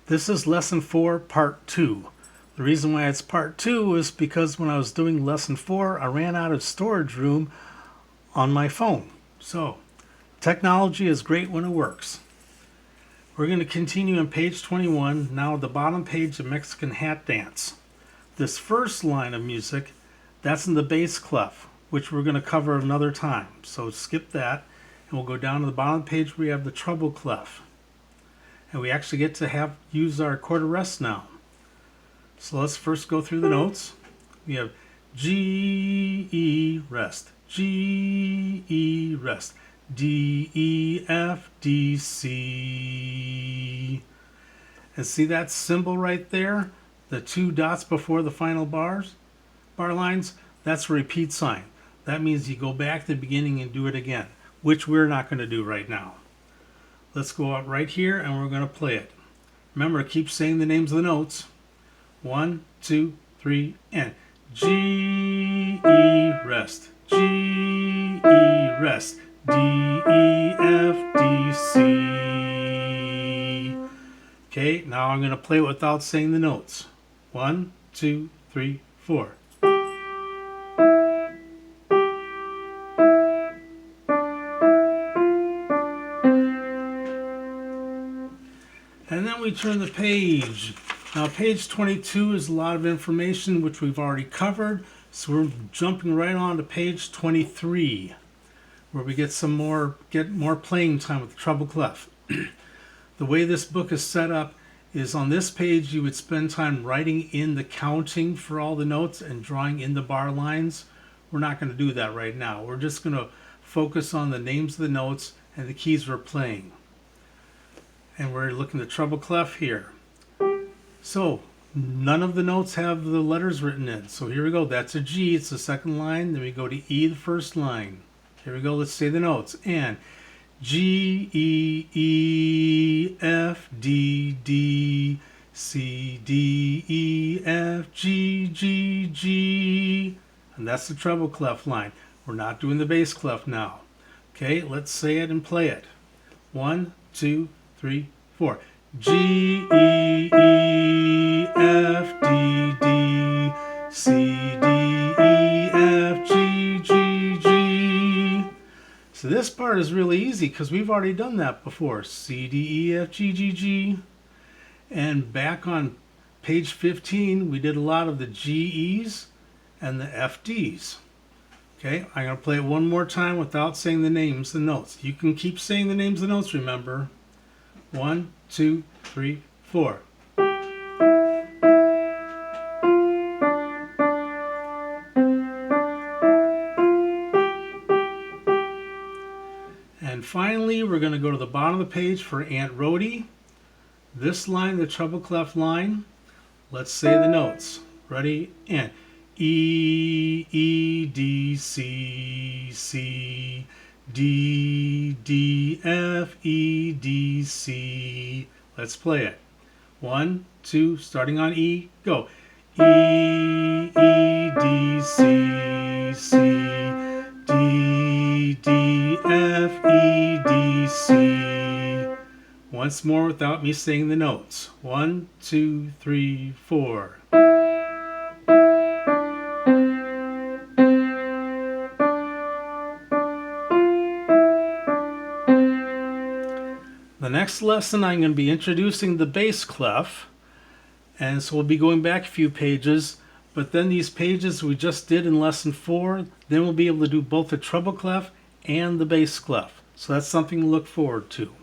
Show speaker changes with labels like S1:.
S1: This is lesson 4, part 2. The reason why it's part 2 is because when I was doing lesson 4, I ran out of storage room on my phone. So, technology is great when it works. We're going to continue on page 21, now at the bottom page of Mexican Hat Dance. This first line of music, that's in the bass clef, which we're going to cover another time. So skip that, and we'll go down to the bottom page where we have the treble clef. And we actually get to use our chord arrest now. So let's first go through the notes. We have G, E, rest, G, E, rest, D, E, F, D, C. And see that symbol right there? The two dots before the final bar lines? That's a repeat sign. That means you go back to the beginning and do it again, which we're not going to do right now. Let's go out right here and we're going to play it. Remember, keep saying the names of the notes. 1, 2, 3, and G, E, rest, G, E, rest, D, E, F, D, C. Okay, now I'm going to play it without saying the notes. 1, 2, 3, 4. And then we turn the page. Now page 22 is a lot of information which we've already covered, so we're jumping right on to page 23 where we get more playing time with the treble clef. The way this book is set up is on this page you would spend time writing in the counting for all the notes and drawing in the bar lines. We're not going to do that right now. We're just going to focus on the names of the notes and the keys we're playing. And we're looking at the treble clef here. So none of the notes have the letters written in. So here we go. That's a G. It's the second line. Then we go to E, the first line. Here we go. Let's say the notes. And G, E, E, F, D, D, C, D, E, F, G, G, G. And that's the treble clef line. We're not doing the bass clef now. Okay, let's say it and play it. 1, 2, 3, 4. G, E, E, F, D, D, C, D, E, F, G, G, G. So this part is really easy because we've already done that before. C, D, E, F, G, G, G. And back on page 15, we did a lot of the GEs and the FDs. Okay, I'm going to play it one more time without saying the names, the notes. You can keep saying the names of the notes, remember. 1, 2, 3, 4. And finally, we're going to go to the bottom of the page for Aunt Rhody. This line, the treble clef line, let's say the notes. Ready? And E, E, D, C, C, D, D, F, E, D, C. Let's play it. 1, 2, starting on E, go. E, E, D, C, C, D, D, F, E, D, C. Once more without me saying the notes. 1, 2, 3, 4. The next lesson I'm going to be introducing the bass clef, and so we'll be going back a few pages, but then these pages we just did in lesson 4, then we'll be able to do both the treble clef and the bass clef. So that's something to look forward to.